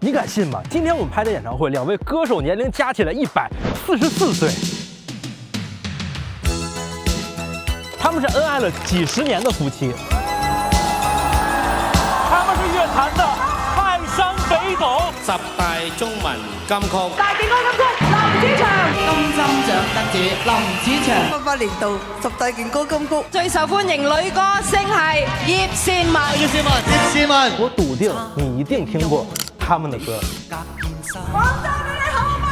你敢信吗？今天我们拍的演唱会，两位歌手年龄加起来144岁，他们是恩爱了几十年的夫妻，他们是乐坛的泰山北斗10大中文金曲，大健康金曲林子祥，金針獎得主林子祥88年度10大勁歌金曲，最受歡迎女歌星係葉倩文。我笃定你一定聽過他們的歌。廣州俾你好嗎？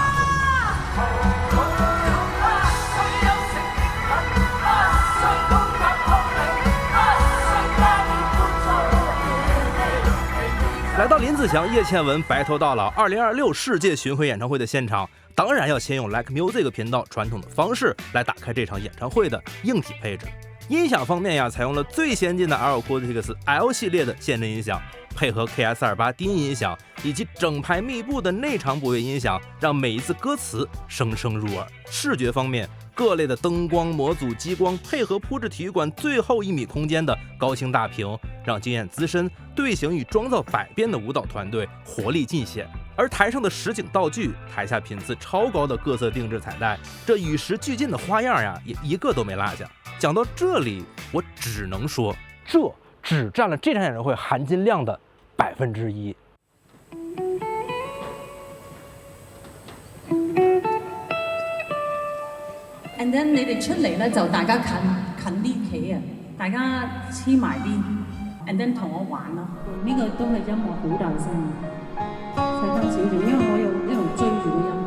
来到林子祥、叶倩文白头到老2026世界巡回演唱会的现场，当然要先用 Like Music 频道传统的方式来打开这场演唱会的硬体配置。音响方面呀，采用了最先进的 Acoustics L 系列的现阵音响，配合 KS28 低音音响以及整排密布的内场补位音响，让每一字歌词声声入耳。视觉方面，各类的灯光模组、激光配合铺置体育馆最后1米空间的高清大屏，让经验资深、队形与妆造百变的舞蹈团队活力尽显。而台上的实景道具，台下品质超高的各色定制彩带，这与时俱进的花样呀，也一个都没落下。讲到这里，我只能说，这只占了这场演唱会含金量的1%。And then 你哋出嚟咧就大家近啲企啊，大家黐埋啲 ，and then 同我玩咯。呢個都係音樂好大聲，細翻少少，因為我又一路追住個音樂。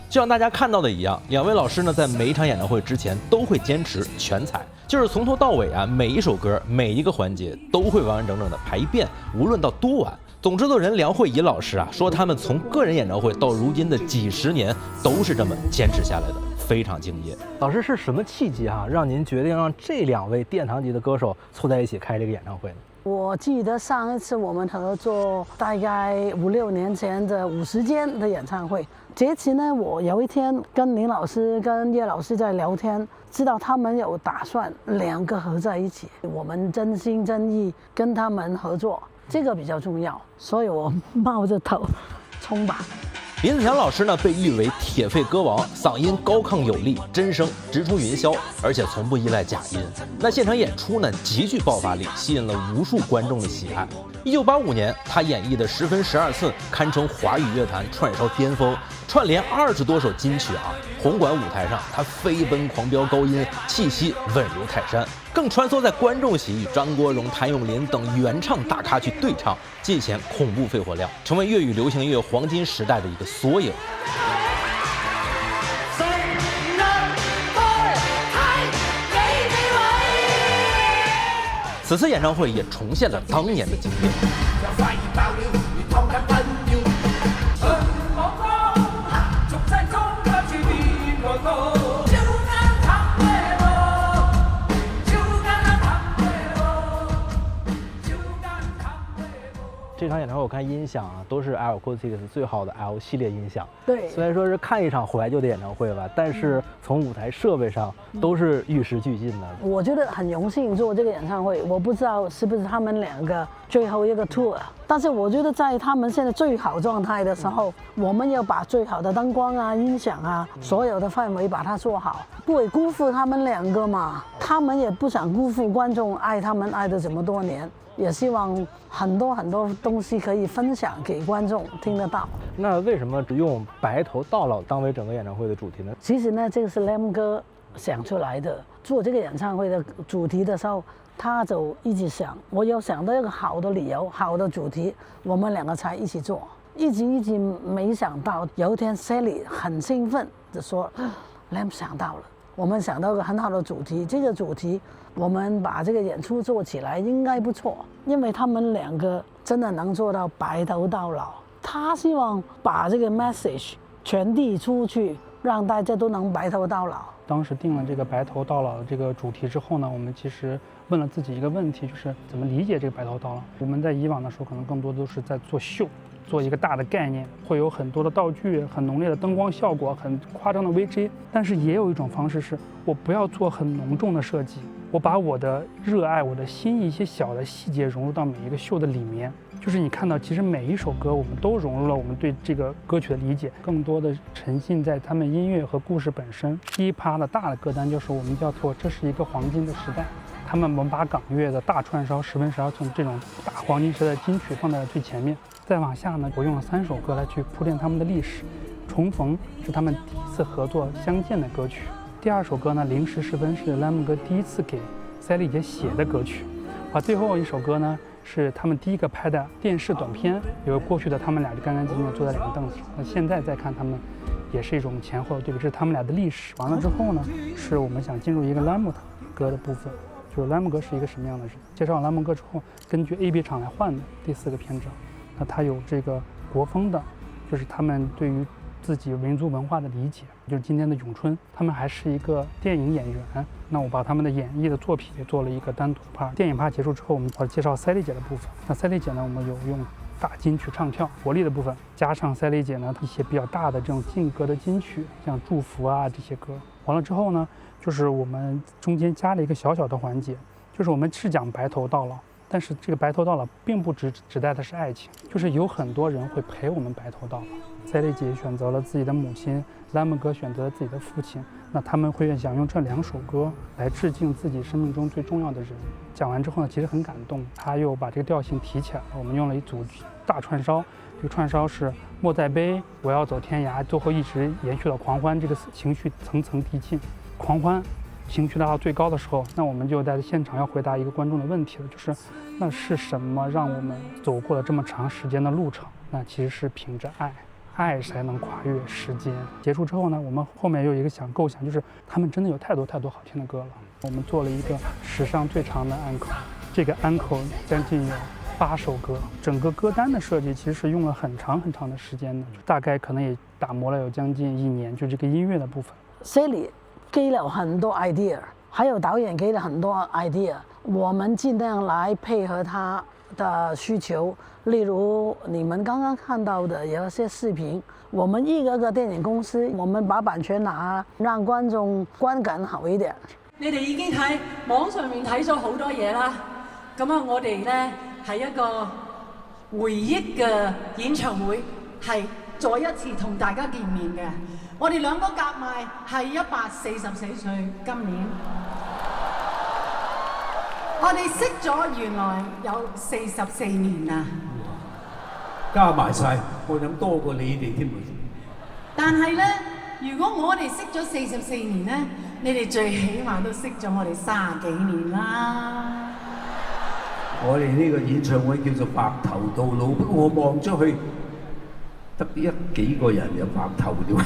就像大家看到的一样，两位老师呢，在每一场演唱会之前都会坚持全彩，就是从头到尾啊，每一首歌、每一个环节都会完完整整的排一遍，无论到多晚。总制作人梁慧仪老师啊，说他们从个人演唱会到如今的几十年，都是这么坚持下来的，非常敬业。老师是什么契机啊，让您决定让这两位殿堂级的歌手凑在一起开这个演唱会呢？我记得上一次我们合作大概5、6年前的50间的演唱会，这次呢，我有一天跟林老师跟叶老师在聊天，知道他们有打算2个合在一起，我们真心真意跟他们合作，这个比较重要，所以我冒着头冲吧。林子祥老师呢，被誉为铁肺歌王，嗓音高亢有力，真声直冲云霄，而且从不依赖假音。那现场演出呢，极具爆发力，吸引了无数观众的喜爱。1985年，他演绎的10分12寸堪称华语乐坛串烧巅峰，串联20多首金曲啊！红馆舞台上，他飞奔狂飙高音，气息稳如泰山，更穿梭在观众席与张国荣、谭咏麟等原唱大咖去对唱，尽显恐怖肺活量，成为粤语流行音乐黄金时代的一个缩影。此次演唱会也重现了当年的经典。这场演唱会我看音响啊，都是 Acoustics 最好的 L 系列音响。对，虽然说是看一场怀旧的演唱会吧，但是从舞台设备上都是与时俱进的。我觉得很荣幸做这个演唱会，我不知道是不是他们2个最后一个 tour， 但是我觉得在他们现在最好状态的时候，我们要把最好的灯光啊、音响啊，所有的氛围把它做好，不会辜负他们2个嘛。他们也不想辜负观众爱他们爱的这么多年。也希望很多东西可以分享给观众听得到。那为什么只用白头到老当为整个演唱会的主题呢？其实呢，这个是 Lam 哥想出来的。做这个演唱会的主题的时候，他就一直想，我有想到一个好的理由、好的主题，我们2个才一起做。一直没想到，有一天 Sally 很兴奋地说 ，Lam 想到了。我们想到一个很好的主题，这个主题我们把这个演出做起来应该不错，因为他们2个真的能做到白头到老。他希望把这个 message 传递出去，让大家都能白头到老。当时定了这个白头到老的这个主题之后呢，我们其实问了自己一个问题，就是怎么理解这个白头到老。我们在以往的时候可能更多都是在做秀，做一个大的概念，会有很多的道具，很浓烈的灯光效果，很夸张的 VJ。但是也有一种方式是，我不要做很浓重的设计，我把我的热爱、我的心意一些小的细节融入到每一个秀的里面。就是你看到，其实每一首歌我们都融入了我们对这个歌曲的理解，更多的沉浸在他们音乐和故事本身。第一趴的大的歌单就是我们叫做这是一个黄金的时代。我们把港乐的大串烧、十分十二寸这种大黄金时代金曲放在最前面。再往下呢，我用了3首歌来去铺垫他们的历史。重逢是他们第一次合作相见的歌曲。第2首歌呢，零时10分是 Lemon 哥第一次给赛丽姐写的歌曲。最后一首歌呢，是他们第一个拍的电视短片，有过去的他们俩就干干净净坐在2个凳子上。那现在再看他们，也是一种前后的对比，这是他们俩的历史。完了之后呢，是我们想进入一个 Lemon 歌的部分，就是 Lemon 哥是一个什么样的人。介绍完 Lemon 哥之后，根据 AB 厂来换的第4个篇章。那他有这个国风的，就是他们对于自己民族文化的理解，就是今天的咏春，他们还是一个电影演员。那我把他们的演绎的作品也做了一个单独的 part。电影 part 结束之后，我们介绍赛丽姐的部分。那赛丽姐呢，我们有用大金曲唱跳活力的部分，加上赛丽姐呢一些比较大的这种劲歌的金曲，像祝福啊这些歌。完了之后呢，就是我们中间加了一个小小的环节，就是我们是讲白头到老。但是这个白头到老并不指代的是爱情，就是有很多人会陪我们白头到老。赛丽姐选择了自己的母亲，Lemon哥选择了自己的父亲，那他们会想用这2首歌来致敬自己生命中最重要的人。讲完之后呢，其实很感动，他又把这个调性提起来了。我们用了一组大串烧，这个串烧是莫再悲，我要走天涯，最后一直延续到狂欢，这个情绪层层递进，狂欢情绪达到最高的时候，那我们就在现场要回答一个观众的问题了，就是那是什么让我们走过了这么长时间的路程？那其实是凭着爱，爱才能跨越时间。结束之后呢，我们后面有一个构想，就是他们真的有太多好听的歌了。我们做了一个史上最长的安口，这个安口将近有8首歌，整个歌单的设计其实是用了很长的时间的，大概可能也打磨了有将近1年，就这个音乐的部分。Sally 给了很多 idea， 还有导演给了很多 idea， 我们尽量来配合他的需求。例如你们刚刚看到的有一些視頻，我們一個電影公司，我們把版權拿，讓觀眾觀感好一點。你哋已經喺網上面睇咗好多嘢啦，咁啊，我哋呢係一個回憶嘅演唱會，係再一次同大家見面嘅。我哋兩個夾埋係144歲，今年我哋識咗原來有44年啦。加埋晒，我諗多過你哋添。但係咧，如果我哋識咗44年咧，你哋最起碼都識咗我哋30幾年啦。我哋呢個演唱會叫做白頭到老，不過我望出去得幾個人有白頭啫。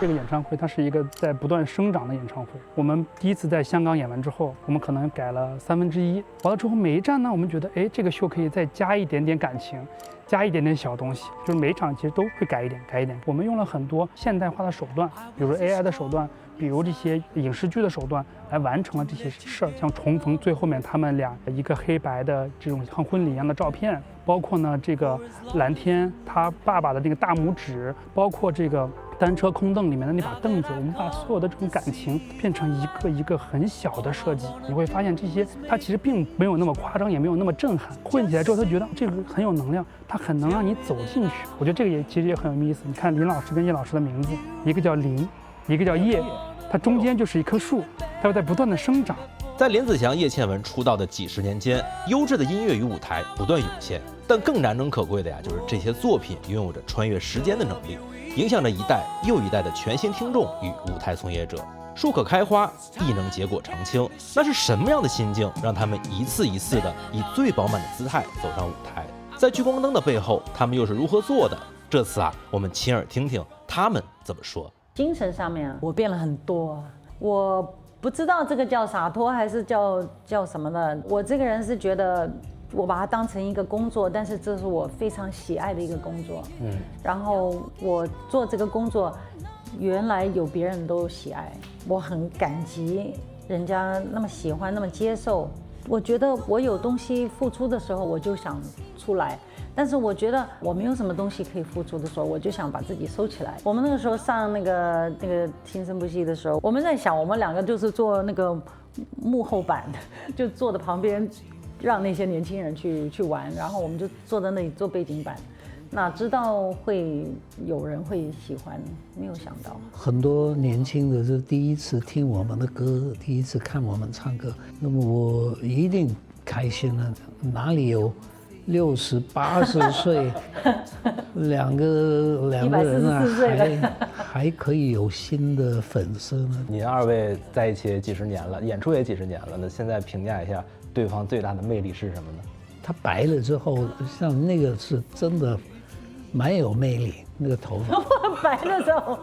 这个演唱会它是一个在不断生长的演唱会。我们第一次在香港演完之后，我们可能改了1/3，完了之后每一站呢，我们觉得这个秀可以再加一点点感情，加一点点小东西，就是每一场其实都会改一点。我们用了很多现代化的手段，比如 AI 的手段，比如这些影视剧的手段，来完成了这些事儿。像重逢最后面他们俩一个黑白的这种像婚礼一样的照片，包括呢这个蓝天他爸爸的那个大拇指，包括这个单车空凳里面的那把凳子，我们把所有的这种感情变成一个很小的设计。你会发现这些它其实并没有那么夸张，也没有那么震撼。混起来之后，他觉得这个很有能量，它很能让你走进去。我觉得这个其实也很有意思。你看林老师跟叶老师的名字，一个叫林，一个叫叶，它中间就是一棵树，它在不断的生长。在林子祥、叶倩文出道的几十年间，优质的音乐与舞台不断涌现，但更难能可贵的就是这些作品拥有着穿越时间的能力，影响着一代又一代的全新听众与舞台从业者。树可开花，亦能结果长青。那是什么样的心境，让他们一次一次的以最饱满的姿态走上舞台？在聚光灯的背后，他们又是如何做的？这次我们亲耳听听他们怎么说。精神上面我变了很多，我不知道这个叫洒脱还是叫什么的。我这个人是觉得我把它当成一个工作，但是这是我非常喜爱的一个工作。然后我做这个工作原来有别人都喜爱，我很感激人家那么喜欢，那么接受。我觉得我有东西付出的时候，我就想出来。但是我觉得我没有什么东西可以付出的时候，我就想把自己收起来。我们那个时候上那个轻声部戏的时候，我们在想，我们两个就是做那个幕后版的，就坐在旁边，让那些年轻人去玩，然后我们就坐在那里做背景板。哪知道会有人会喜欢，没有想到。很多年轻的是第一次听我们的歌，第一次看我们唱歌，那么我一定开心了。哪里有60、80岁，两个人啊，还可以有新的粉丝呢。您二位在一起几十年了，演出也几十年了，那现在评价一下对方最大的魅力是什么呢？他白了之后，像那个是真的蛮有魅力，那个头发。白的时候，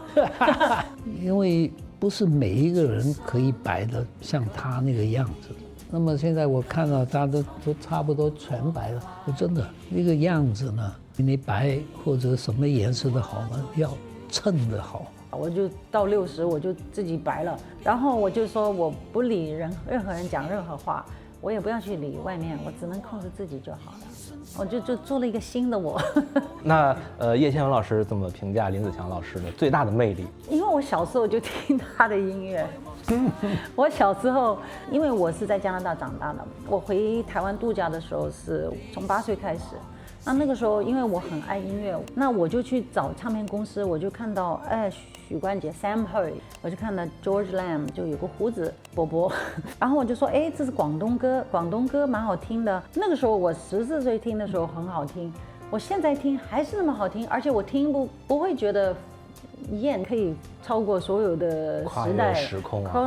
因为不是每一个人可以白的像他那个样子。那么现在我看到他都差不多全白了，真的那个样子呢，你白或者什么颜色的好呢，要衬的好。我就到60，我就自己白了，然后我就说我不理任何人讲任何话，我也不要去理外面，我只能控制自己就好了。我就做了一个新的我。那叶倩文老师怎么评价林子祥老师的最大的魅力？因为我小时候就听他的音乐。我小时候，因为我是在加拿大长大的，我回台湾度假的时候是从8岁开始。那个时候，因为我很爱音乐，那我就去找唱片公司，我就看到许冠杰 Sam Hui， 我就看到 George Lam， 就有个胡子伯伯，然后我就说，这是广东歌，广东歌蛮好听的。那个时候我14岁听的时候很好听，我现在听还是那么好听，而且我听不会觉得厌，可以超过所有的时代、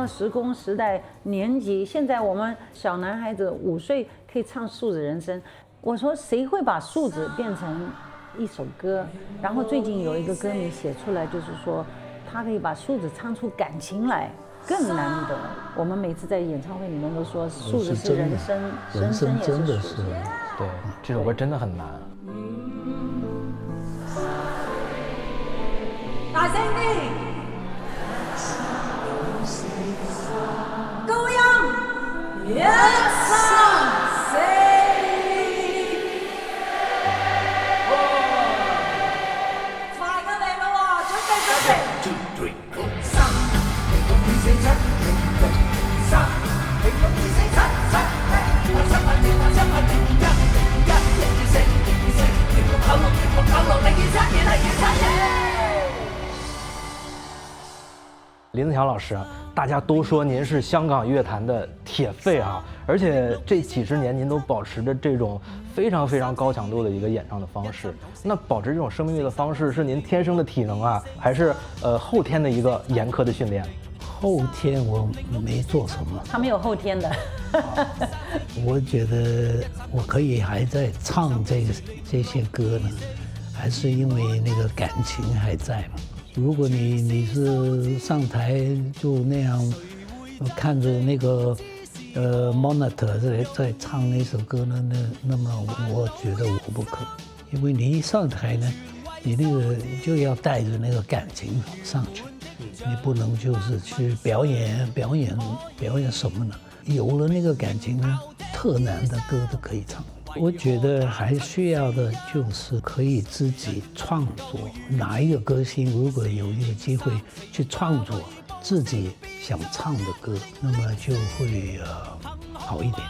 时空、时代、年级。现在我们小男孩子5岁可以唱数字人生。我说谁会把数字变成一首歌？然后最近有一个歌迷写出来，就是说他可以把数字唱出感情来，更难得。我们每次在演唱会里面都说数字是人生，人生真的是，对，这首歌真的很难。大聲啲，高音，1、2、3、4。林子祥老师，大家都说您是香港乐坛的铁肺啊，而且这几十年您都保持着这种非常非常高强度的一个演唱的方式。那保持这种生命力的方式是您天生的体能啊，还是后天的一个严苛的训练？后天我没做什么，他没有后天的。我觉得我可以还在唱这些歌呢，还是因为那个感情还在嘛。如果你是上台就那样看着那个monitor 在唱那首歌呢，那么我觉得我不可，因为你一上台呢，你那个就要带着那个感情上去，你不能就是去表演什么呢？有了那个感情呢，特难的歌都可以唱。我觉得还需要的就是可以自己创作。哪一个歌星如果有一个机会去创作自己想唱的歌，那么就会好一点。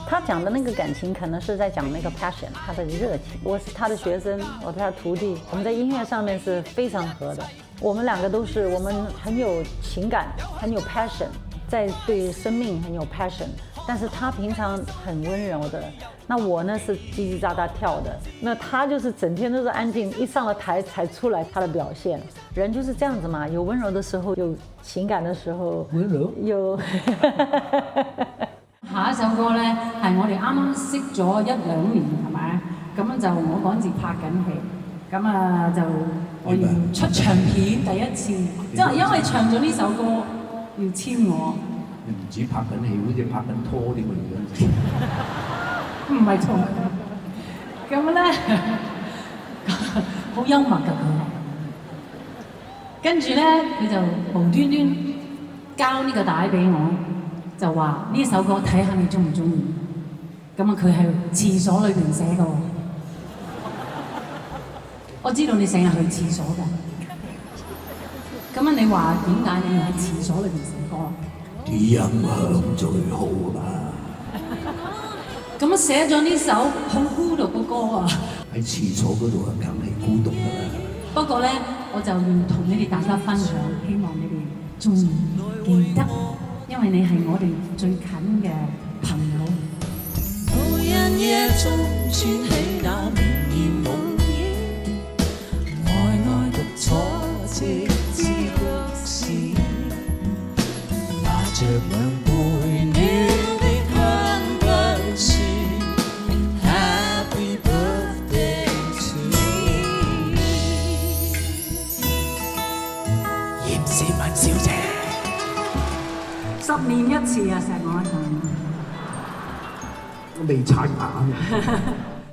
他讲的那个感情，可能是在讲那个 passion， 他的热情。我是他的学生，我是他的徒弟，我们在音乐上面是非常合的。我们两个都是，我们很有情感，很有 passion， 在对生命很有 passion。但是他平常很温柔的，那我呢是叽叽喳喳跳的，那他就是整天都是安静，一上了台才出来他的表现。人就是这样子嘛，有温柔的时候，有情感的時候，温柔有。下一首歌咧係我哋啱啱識咗1、2年係咪？咁就我嗰陣時拍緊戲，咁啊就我要出唱片第一次，即係因為唱咗呢首歌要簽我。你唔止拍緊戲，好似拍緊拖添喎，唔係同咁咧，好幽默㗎佢。跟住咧佢就無端端交呢個帶俾我，就話呢首歌睇下你中唔中意。咁啊佢係廁所裏邊寫嘅喎，我知道你成日去廁所㗎。咁啊你話點解你要喺廁所裏邊寫歌？啲音響最好啦。咁啊寫咗呢首好孤獨嘅歌啊！喺廁所嗰度梗係孤獨㗎啦。不過咧，我就要同你哋大家分享，希望你哋中意記得，因為你係我哋最近嘅朋友。無人夜中串起那綿綿夢魘，呆呆獨坐直至綠時，拿着兩杯暖的香檳樹 ，Happy birthday to me。葉倩文小姐，10年一次啊，錫我一啖。我未刷牙。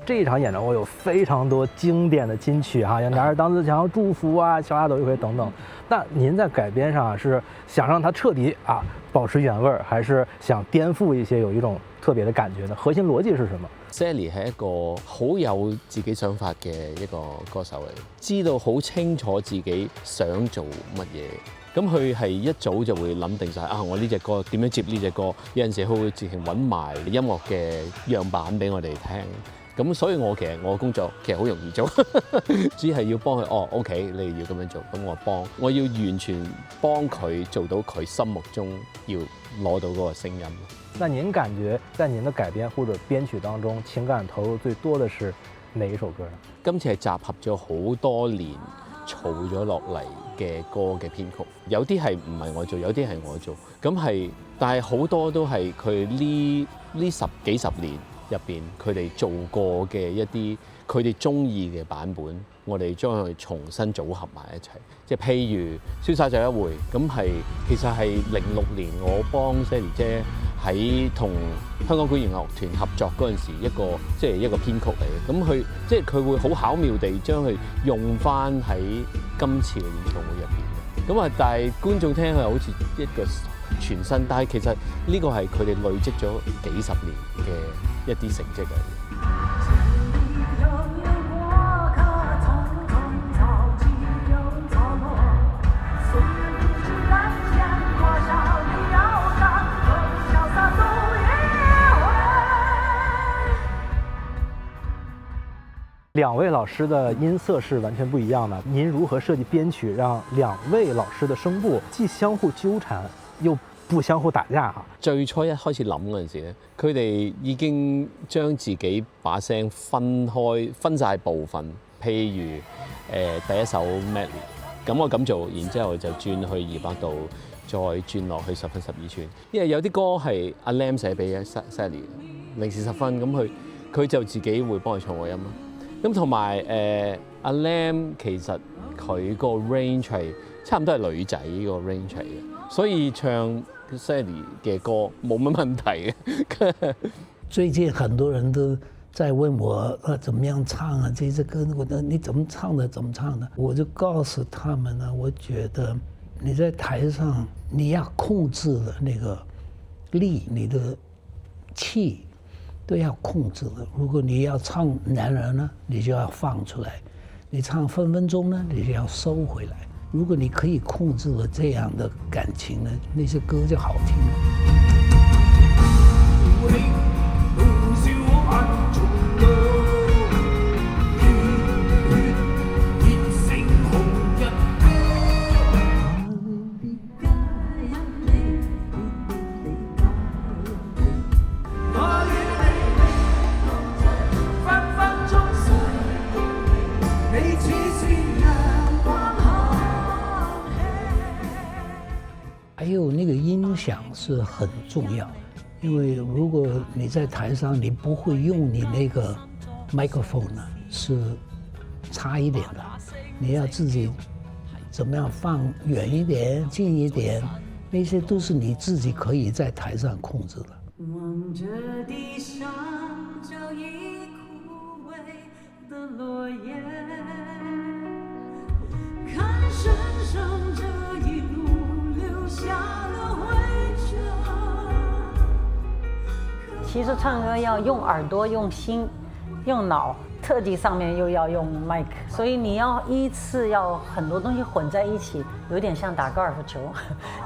这一场演唱会有非常多经典的金曲哈，像《男儿当自强》、《祝福》啊、《小丫头一回》等等。那您在改编上是想让它彻底保持原味儿，还是想颠覆一些有一種特別的感覺呢？核心邏輯是什麼 ？Sally 係一個好有自己想法嘅一個歌手嚟，知道好清楚自己想做乜嘢。咁佢係一早就會諗定晒我呢隻歌點樣接呢隻歌，有陣時佢會直情揾埋音樂嘅樣板俾我哋聽。咁所以我工作其實好容易做，只係要幫佢OK， 你要咁樣做，咁我要完全幫佢做到佢心目中要攞到嗰個聲音。那您感覺在您的改編或者編曲當中，情感投入最多的是哪一首歌呢？今次係集合咗好多年儲咗落嚟嘅歌嘅編曲，有啲係唔係我做，有啲係我做，但係好多都係佢呢10幾年入邊佢哋做過嘅一啲佢哋中意嘅版本，我哋將佢重新組合埋一齊。即係譬如瀟灑就一回，咁其實係06年我幫 Sally 姐喺同香港管弦樂團合作嗰陣時一個編曲嚟嘅。咁佢會好巧妙地將佢用翻喺今次嘅演唱會入邊。咁但係觀眾聽係好似一個全新，但係其實呢個係佢哋累積咗幾十年嘅一啲成績嚟嘅。兩位老師的音色是完全不一樣的，您如何設計編曲，讓兩位老師的聲部既相互糾纏，又不相互打架？最初一開始諗嗰陣時咧，佢哋已經將自己把聲分晒部分，譬如第一首 Medley， 咁我咁做，然之後就轉去200度，再轉落去10分12寸，因為有啲歌係阿 Lam 寫俾 Sally， 0時10分，咁佢就自己會幫佢唱和音咯。咁同埋阿 Lam 其實佢個 range 係差唔多係女仔個 range 嚟嘅，所以唱 Sally 嘅歌冇乜問題嘅。最近很多人都在問我怎麼樣唱啊，這支歌你怎麼唱的？我就告訴他們呢，我覺得你在台上你要控制的那個力，你的氣都要控制的。如果你要唱男人呢，你就要放出來；你唱分分鐘呢，你就要收回來。如果你可以控制了這樣的感情呢，那些歌就好聽了。还有那個音響是很重要，因為如果你在台上你不會用你那個 microphone 呢，是差一點的。你要自己怎麼樣放遠一點、近一點，那些都是你自己可以在台上控制的。望着地上早已枯萎的落葉，看身上其实唱歌要用耳朵、用心、用脑，特技上面又要用 mic， 所以你要依次要很多东西混在一起，有点像打高尔夫球。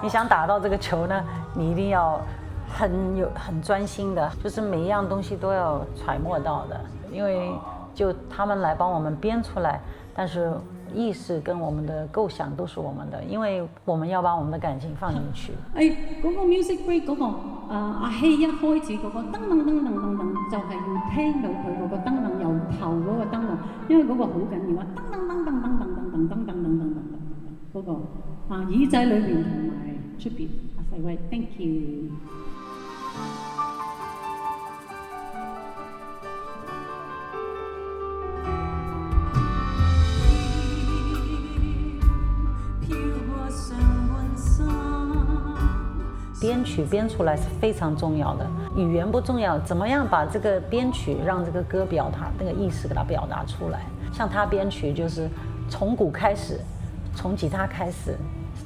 你想打到这个球呢，你一定要很专心的，就是每一样东西都要揣摩到的，因为就他们来帮我们编出来，但是意識跟我們嘅構想都是我們的，因為我們要把我們的感情放進去。嗰個 music break 嗰個阿希一開始嗰個噔噔噔噔噔噔，就係要聽到佢嗰個燈籠由頭嗰個燈籠，因為嗰個好緊要啊！噔噔噔噔噔噔噔噔噔噔噔噔嗰個耳仔裏邊同埋出邊。阿細威 ，thank you。编曲编出来是非常重要的，语言不重要，怎么样把这个编曲让这个歌表达那个意思给它表达出来？像他编曲就是从鼓开始，从吉他开始，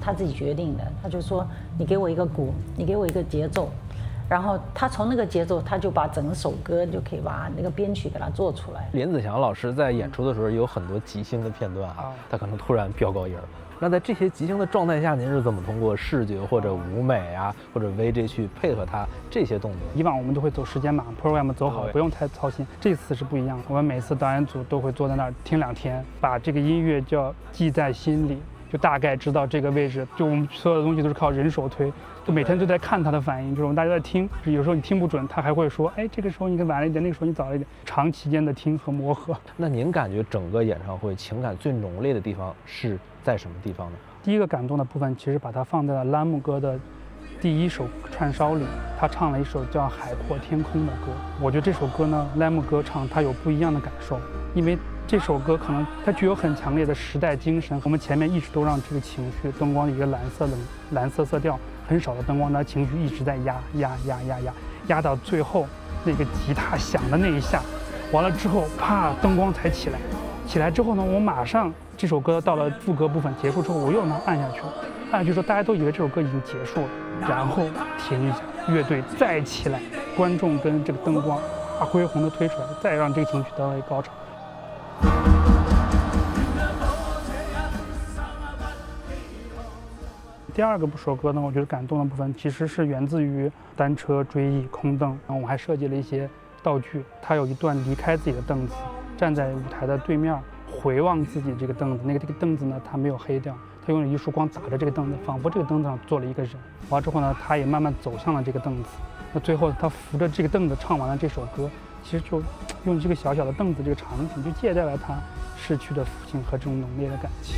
他自己决定的。他就说你给我一个鼓，你给我一个节奏，然后他从那个节奏，他就把整首歌就可以把那个编曲给它做出来。林子祥老师在演出的时候有很多即兴的片段啊，他可能突然飙高音。那在这些即兴的状态下，您是怎么通过视觉或者舞美啊，或者 VJ 去配合它这些动作？以往我们都会走时间码 ，program 走好，不用太操心。这次是不一样的，我们每次导演组都会坐在那儿听2天，把这个音乐就要记在心里，就大概知道这个位置。就我们所有的东西都是靠人手推，就每天都在看他的反应，就是我们大家在听，有时候你听不准，他还会说，哎，这个时候你晚了一点，那个时候你早了一点，长期间的听和磨合。那您感觉整个演唱会情感最浓烈的地方是在什么地方呢？第一个感动的部分，其实把它放在了栏目歌的第1首串烧里，他唱了一首叫《海阔天空》的歌。我觉得这首歌呢，栏目歌唱它有不一样的感受，因为这首歌可能它具有很强烈的时代精神。我们前面一直都让这个情绪，灯光的一个蓝色色调，很少的灯光，那情绪一直在压到最后那个吉他响的那一下，完了之后，啪，灯光才起来。起来之后呢，我马上这首歌到了副歌部分结束之后，我又能按下去了。按下去说，大家都以为这首歌已经结束了，然后停一下，乐队再起来，观众跟这个灯光把恢宏的推出来，再让这个情绪得到一个高潮。第2个首歌呢，我觉得感动的部分其实是源自于单车追忆空凳，然后我还设计了一些道具，他有一段离开自己的凳子，站在舞台的对面回望自己这个凳子，这个凳子呢，它没有黑掉，他用了一束光打着这个凳子，仿佛这个凳子上坐了一个人。完了之后呢，他也慢慢走向了这个凳子。那最后他扶着这个凳子唱完了这首歌，其实就用这个小小的凳子这个场景，就借代了他逝去的父亲和这种浓烈的感情。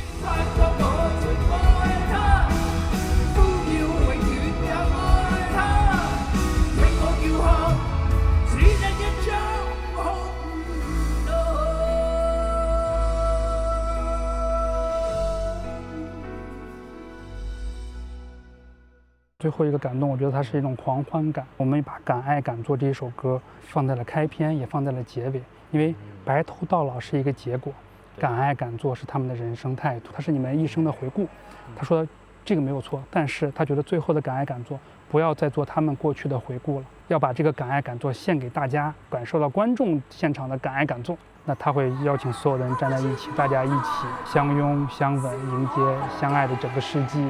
最后一个感动，我觉得它是一种狂欢感。我们把《敢爱敢做》这一首歌放在了开篇，也放在了结尾，因为白头到老是一个结果，敢爱敢做是他们的人生态度，它是你们一生的回顾。他说这个没有错，但是他觉得最后的敢爱敢做不要再做他们过去的回顾了，要把这个敢爱敢做献给大家，感受到观众现场的敢爱敢做。那他会邀请所有人站在一起，大家一起相拥相吻，迎接相爱的整个世纪。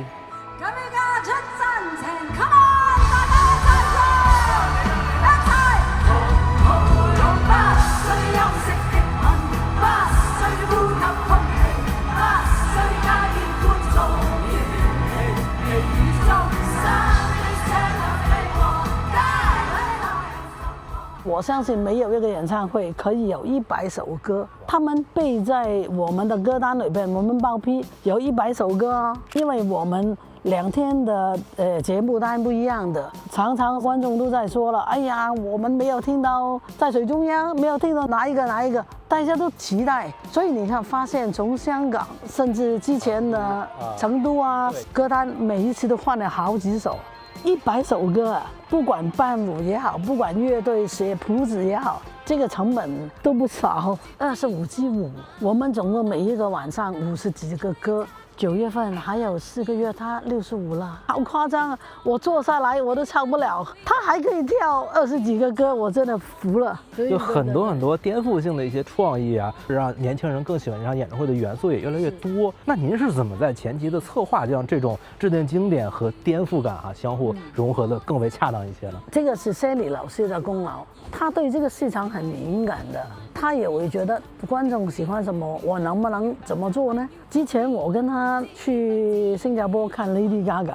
我相信没有一个演唱会可以有100首歌，他们背在我们的歌单里边，我们报批有100首歌啊，因为我们2天的节目单不一样的，常常观众都在说了，哎呀，我们没有听到在水中央，没有听到哪一个，大家都期待。所以你看，发现从香港甚至之前的成都啊，歌单每一次都换了好几首。100首歌啊，不管伴舞也好，不管乐队写谱子也好，这个成本都不少，25G5。我们总共每一个晚上50几个歌， 9月份还有4个月，他65了，好夸张啊！我坐下来我都唱不了，他还可以跳20几个歌，我真的服了。有很多颠覆性的一些创意啊，让年轻人更喜欢这场演唱会的元素也越来越多。那您是怎么在前期的策划，将这种制定经典和颠覆感相互融合的更为恰当一些呢？这个是 Sally 老师的功劳，他对这个市场很敏感的，他也会觉得观众喜欢什么，我能不能怎么做呢？之前我跟他去新加坡看 Lady Gaga，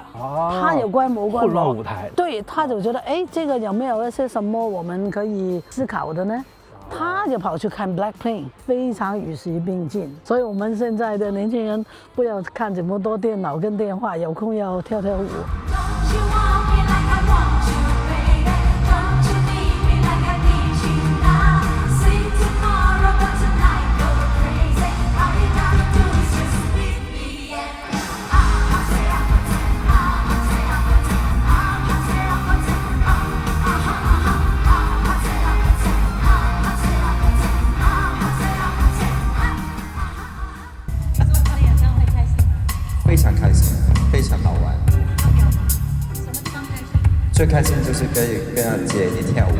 他有观摩混乱舞台，对，他就觉得这个有没有一些什么我们可以思考的呢？他就跑去看 Blackpink， 非常与时并进。所以我们现在的年轻人不要看这么多电脑跟电话，有空要跳跳舞。非常开心，非常好玩。最开心就是可以跟阿姐你跳舞。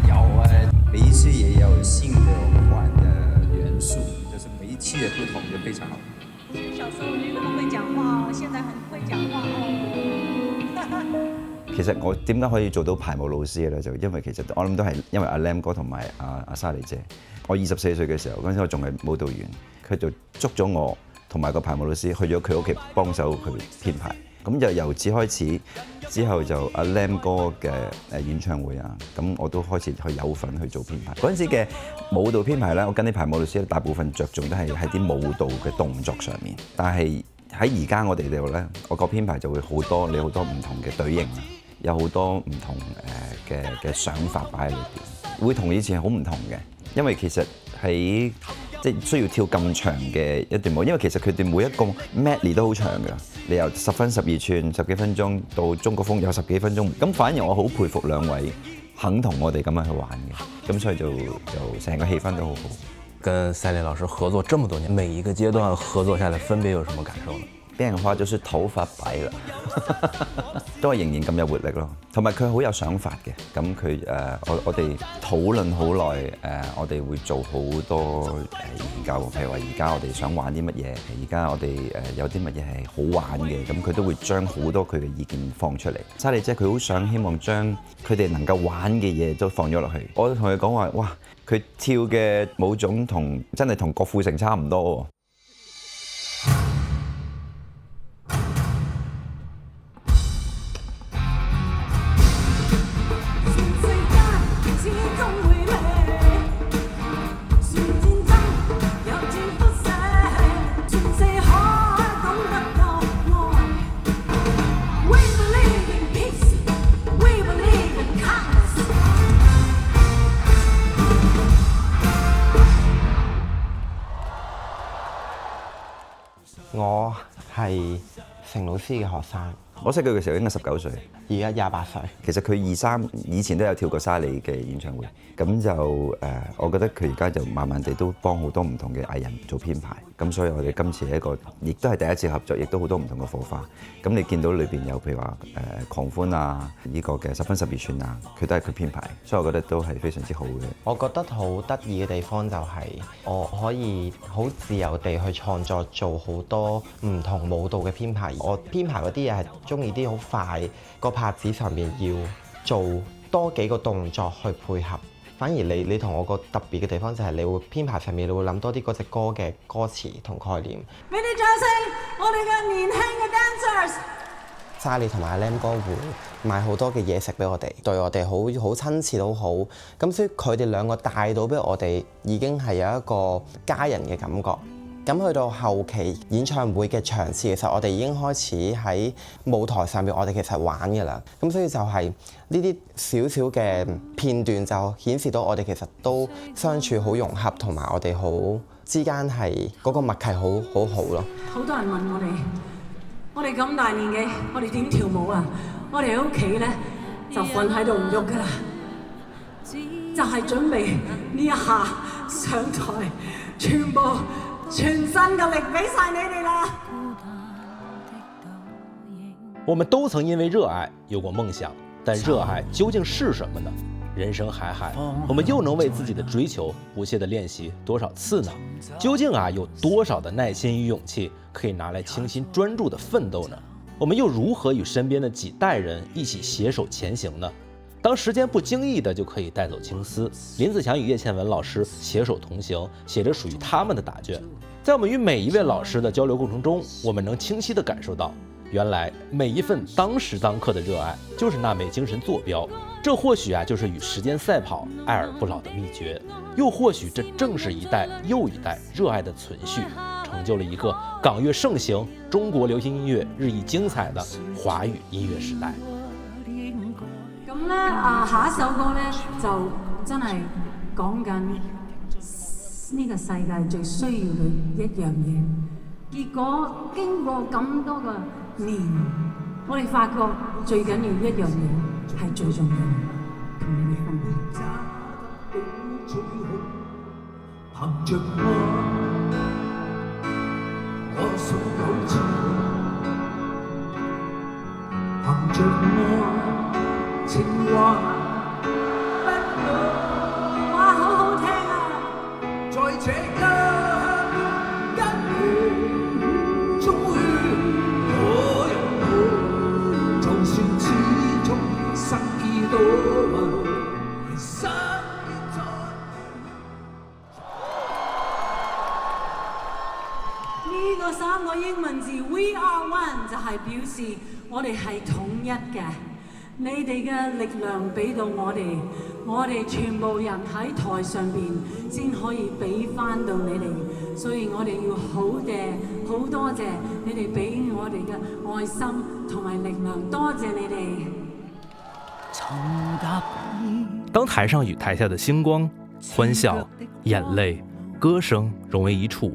有啊，每一次也有新的玩的元素，就是每一期的不同就非常好。小时候没那么會講話哦，現在很會講話哦。其實我點解可以做到排舞老師咧？就因為其實我諗都係因為阿 Lam 哥同埋阿莎莉姐。我24歲嘅時候，嗰陣時我仲係舞蹈員，佢就捉咗我同埋個排舞老師去咗佢屋企幫手去編排。咁就由此開始，之後就阿 Lam 哥嘅演唱會啊，咁我都開始去有份去做編排。嗰陣時嘅舞蹈編排咧，我跟啲排舞老師大部分着重都係喺啲舞蹈嘅動作上面，但係喺而家我哋度咧，我個編排就會好多唔同嘅隊形，有好多唔同嘅想法擺喺裏邊，會同以前好唔同嘅，因為其實喺即係需要跳咁長嘅一段舞，因為其實佢哋每一個 medley 都好長㗎，你由10分12寸10幾分鐘到中國風有10幾分鐘，咁反而我好佩服兩位肯同我哋咁樣去玩嘅，咁所以就成個氣氛都好好。跟赛莉老師合作這麼多年，每一個階段合作下來，分別有什麼感受呢？俾人話就是頭髮白啦，都係仍然咁有活力咯。同埋佢好有想法嘅，咁佢我哋討論好耐，我哋會做好多研究，譬如話而家我哋想玩啲乜嘢，而家我哋有啲乜嘢係好玩嘅，咁佢都會將好多佢嘅意見放出嚟。莎莉姐佢好想希望將佢哋能夠玩嘅嘢都放咗落去。我同佢講話，哇！佢跳嘅舞種真係同郭富城差唔多喎。我係成老師嘅學生，我識佢嘅時候應該19歲，而家28歲。其實佢23以前都有跳過莎莉嘅演唱會，咁就我覺得佢而家就慢慢地都幫好多唔同嘅藝人做編排，咁所以我哋今次係一個，亦都係第一次合作，亦都好多唔同嘅火花。咁你見到裏邊有譬如話狂歡啊，呢個嘅10分12寸啊，佢都係佢編排，所以我覺得都係非常之好嘅。我覺得好得意嘅地方就係我可以好自由地去創作，做好多唔同舞蹈嘅編排。我編排嗰啲嘢係中意啲好快，個拍子上面要做多幾個動作去配合。反而你同我個特別嘅地方就係你會編排上面，你會諗多啲嗰隻歌嘅歌詞同概念。俾啲掌聲，我哋嘅年輕嘅 dancers。莎莉同埋阿 Lam 哥會買好多嘅嘢食俾我哋，對我哋好親切好好。咁所以佢哋兩個帶到俾我哋已經係有一個家人嘅感覺。咁去到後期演唱會嘅場次，其實我哋已經開始喺舞台上面，我哋其實玩㗎啦。咁所以就係呢啲少少嘅片段，就顯示到我哋其實都相處好融合，同埋我哋好之間係嗰個默契好好咯。好多人問我哋咁大年紀，我哋點跳舞啊？我哋喺屋企咧就瞓喺度唔喐㗎啦，就係準備呢一下上台，全部全身嘅力俾晒你哋啦。我们都曾因为热爱有过梦想，但热爱究竟是什么呢？人生海海，我们又能为自己的追求不懈的练习多少次呢？究竟有多少的耐心与勇气可以拿来倾心专注的奋斗呢？我们又如何与身边的几代人一起携手前行呢？当时间不经意的就可以带走青丝，林子祥与叶倩文老师携手同行，写着属于他们的答卷。在我们与每一位老师的交流过程中，我们能清晰地感受到，原来每一份当时当刻的热爱就是那枚精神坐标。这或许就是与时间赛跑、爱而不老的秘诀，又或许这正是一代又一代热爱的存续，成就了一个港乐盛行、中國流行音樂日益精彩的華語音樂時代。咁咧下一首歌咧就真係講緊呢個世界最需要嘅一樣嘢。結果經過咁多個年，我哋發覺最緊要一樣嘢係最重要，同你哋分享。憑着我所有情，憑着我情話，哇好好聽啊！在這一跟你終於可擁抱，就算始終失意都生在。呢個3個英文字 We Are One 就係表示我哋係統一嘅。你哋嘅力量俾到我哋全部人喺台上邊先可以俾翻到你哋，所以我哋要好多謝你哋俾我哋嘅愛心同埋力量，多謝你哋。當台上與台下的星光、歡笑、眼淚、歌聲融為一處，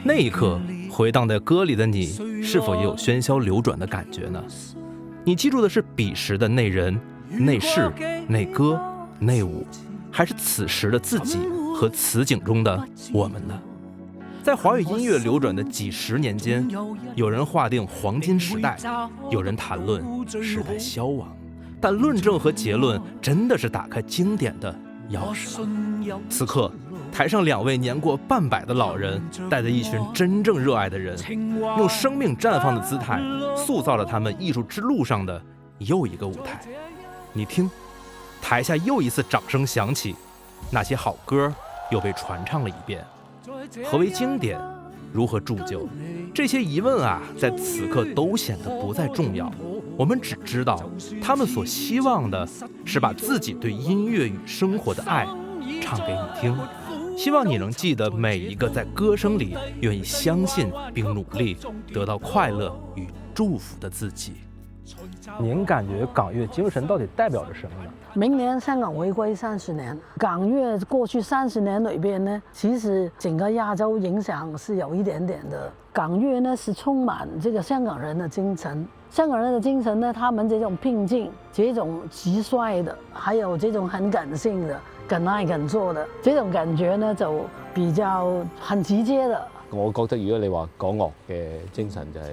那一刻回盪在歌裡的你，是否也有喧囂流轉的感覺呢？你記住的是彼時的那人、那事、那歌、那舞，還是此時的自己和此景中的我們呢？在華語音樂流轉的幾十年間，有人劃定黃金時代，有人談論時代消亡，但論證和結論真的是打開經典的鑰匙嗎？此刻台上2位年過半百的老人，帶着一群真正熱愛的人，用生命綻放的姿態，塑造了他們藝術之路上的又一個舞台。你聽，台下又一次掌聲響起，那些好歌又被傳唱了一遍。何為經典？如何鑄就？這些疑問在此刻都顯得不再重要。我們只知道，他們所希望的是把自己對音樂與生活的愛唱給你聽。希望你能記得每一個在歌聲裡願意相信並努力得到快樂與祝福的自己。您感覺港樂精神到底代表着什麼呢？明年香港回歸30年，港樂過去30年裏邊呢，其實整個亞洲影響是有一點點的。港樂呢是充滿這個香港人的精神，香港人的精神呢，他們這種拼勁、這種直率的，還有這種很感性的、敢愛敢做的這種感覺呢，就比較很直接的。我覺得如果你話港樂嘅精神就係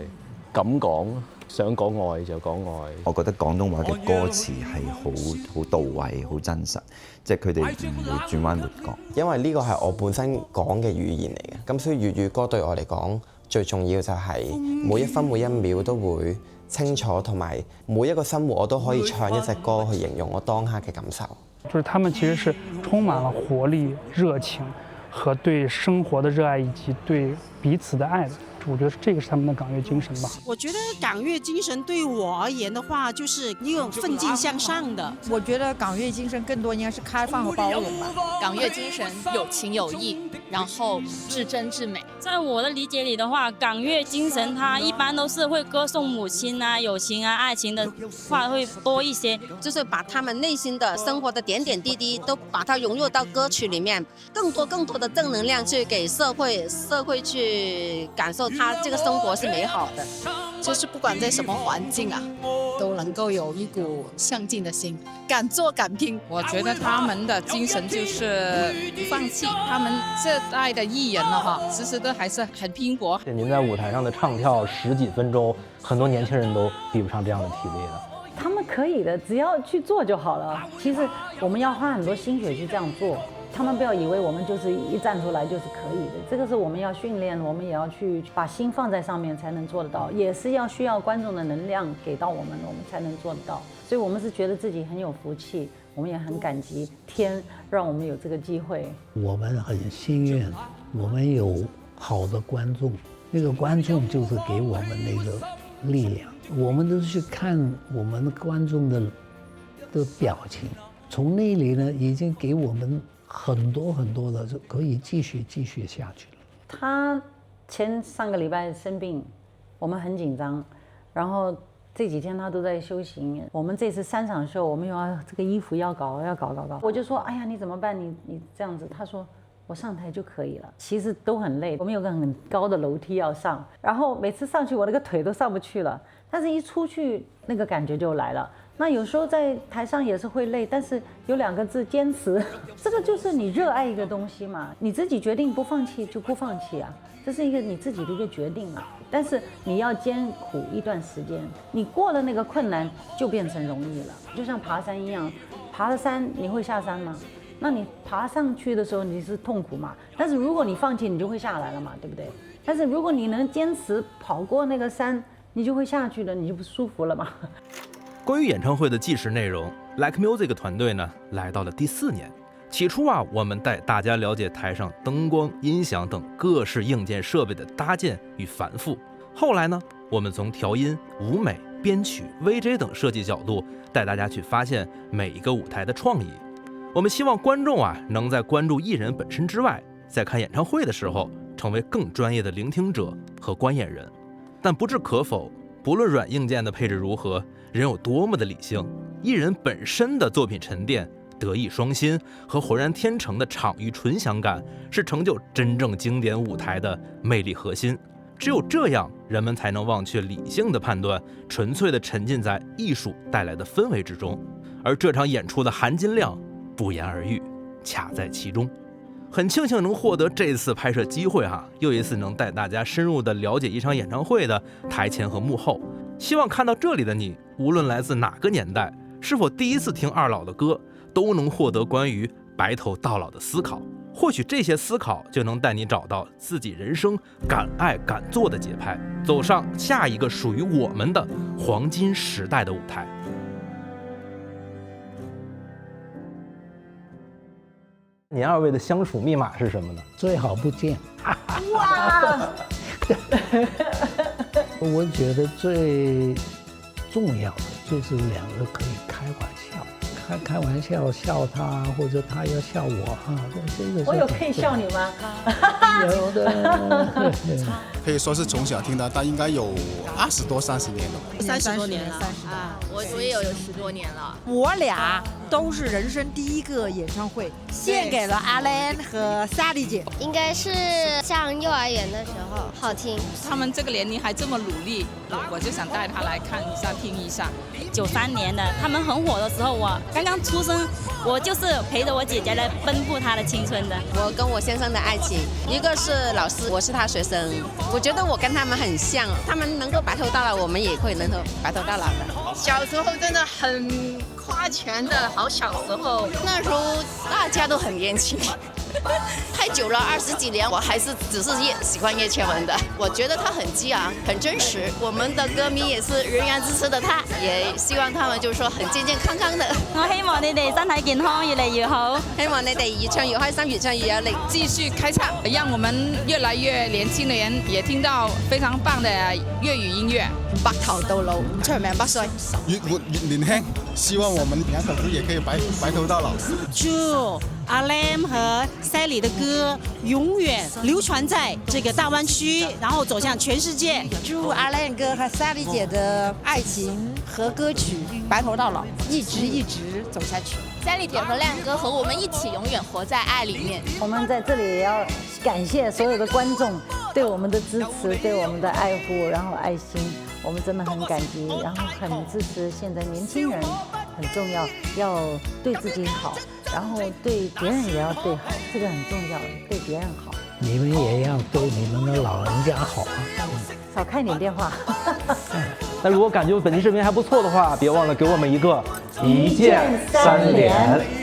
咁講，想講愛就講愛。我覺得廣東話嘅歌詞係好到位、好真實，即係佢哋唔會轉彎抹角。因為呢個係我本身講嘅語言嚟嘅，咁所以粵語歌對我嚟講最重要就係每一分每一秒都會清楚，同埋每一個生活我都可以唱一隻歌去形容我當刻嘅感受。就是他們其實是充滿了活力、熱情和對生活的熱愛，以及對彼此的愛的。我覺得這個是他們的港樂精神吧。我覺得港樂精神對我而言的話，就是一種奮進向上的。我覺得港樂精神更多應該是開放和包容吧。港樂精神有情有義，然後至真至美。在我的理解裡的話，港樂精神它一般都是會歌頌母親啊、友情啊、愛情的話會多一些，就是把他們內心的生活的點點滴滴都把它融入到歌曲裡面，更多的正能量去給社會去感受它這個生活是美好的。就是不管在什么环境啊，都能够有一股上进的心，敢做敢拼。我觉得他们的精神就是不放弃，他们这代的艺人了哈，其实都还是很拼搏。您在舞台上的唱跳10几分钟，很多年轻人都比不上这样的体力的。他们可以的，只要去做就好了。其实我们要花很多心血去这样做。他们不要以为我们就是一站出来就是可以的，这个是我们要训练，我们也要去把心放在上面才能做得到，也是要需要观众的能量给到我们才能做得到。所以我们是觉得自己很有福气，我们也很感激天让我们有这个机会。我们很幸运，我们有好的观众，那个观众就是给我们那个力量。我们都是去看我们的观众的表情，从那里呢已经给我们很多的，就可以继续下去了。他上个礼拜生病，我们很紧张，然后这几天他都在修行。我们这次3场秀，我们要这个衣服要搞，我就说，哎呀，你怎么办？你这样子，他说我上台就可以了。其实都很累，我们有个很高的楼梯要上，然后每次上去我那个腿都上不去了，但是一出去那个感觉就来了。那有时候在台上也是会累，但是有2个字坚持，这个就是你热爱一个东西嘛，你自己决定不放弃就不放弃啊，这是一个你自己的一个决定嘛。但是你要艰苦一段时间，你过了那个困难就变成容易了，就像爬山一样，爬了山你会下山吗？那你爬上去的时候你是痛苦嘛，但是如果你放弃你就会下来了嘛，对不对？但是如果你能坚持跑过那个山，你就会下去了，你就不舒服了嘛。关于演唱会的纪实内容 ，Like Music 团队呢来到了第4年。起初啊，我们带大家了解台上灯光、音响等各式硬件设备的搭建与繁复。后来呢，我们从调音、舞美、编曲、VJ 等设计角度，带大家去发现每一个舞台的创意。我们希望观众啊，能在关注艺人本身之外，在看演唱会的时候，成为更专业的聆听者和观演人。但不置可否，不论软硬件的配置如何，人有多么的理性，艺人本身的作品沉淀、德艺双馨和浑然天成的场域纯享感，是成就真正经典舞台的魅力核心。只有这样，人们才能忘却理性的判断，纯粹的沉浸在艺术带来的氛围之中。而这场演出的含金量不言而喻，卡在其中。很庆幸能获得这次拍摄机会又一次能带大家深入的了解一场演唱会的台前和幕后。希望看到这里的你，无论来自哪个年代，是否第一次听二老的歌，都能获得关于白头到老的思考。或许这些思考就能带你找到自己人生敢爱敢做的节拍，走上下一个属于我们的黄金时代的舞台。您2位的相处密码是什么呢？最好不见。哇！我觉得最重要的就是2个可以开玩笑，开玩笑笑他，或者他要笑我这个我有可以笑你吗？有的。可以说是从小听到大，应该有20多30年了，30多年了啊！我也有10多年了。我俩都是人生第1个演唱会，献给了阿兰和莎莉姐。应该是上幼儿园的时候，好听。他们这个年龄还这么努力，我就想带他来看一下、听一下。93年的，他们很火的时候，我刚刚出生，我就是陪着我姐姐来奔赴她的青春的。我跟我先生的爱情，一个是老师，我是他学生。我觉得我跟他们很像，他们能够白头到老，我们也会能够白头到老的。小时候真的很夸权的，好小时候，那时候大家都很年轻。太久了，20几年，我还是只是喜欢叶倩文的。我觉得他很激昂，很真实。我们的歌迷也是仍然支持的他，也希望他们就是说很健健康康的。我希望你哋身體健康，越嚟越好。希望你哋越唱越開心，越唱越有力，繼續開唱，讓我們越來越年輕的人也聽到非常棒的粵語音樂。白頭到老，長命百歲，越活越年輕。希望我們兩口子也可以白頭到老。祝阿 Lam 和 Sally 的歌永远流传在这个大湾区，然后走向全世界。祝阿 Lam 哥和 Sally 姐的爱情和歌曲白头到老，一直走下去。Sally 姐和亮哥和我们一起永远活在爱里面。我们在这里也要感谢所有的观众对我们的支持，对我们的爱护，然后爱心。我们真的很感激，然后很支持现在年轻人，很重要，要对自己好，然后对别人也要对好，这个很重要，对别人好。你们也要对你们的老人家好啊，少看点电话。那如果感觉本期视频还不错的话，别忘了给我们一个1键3连。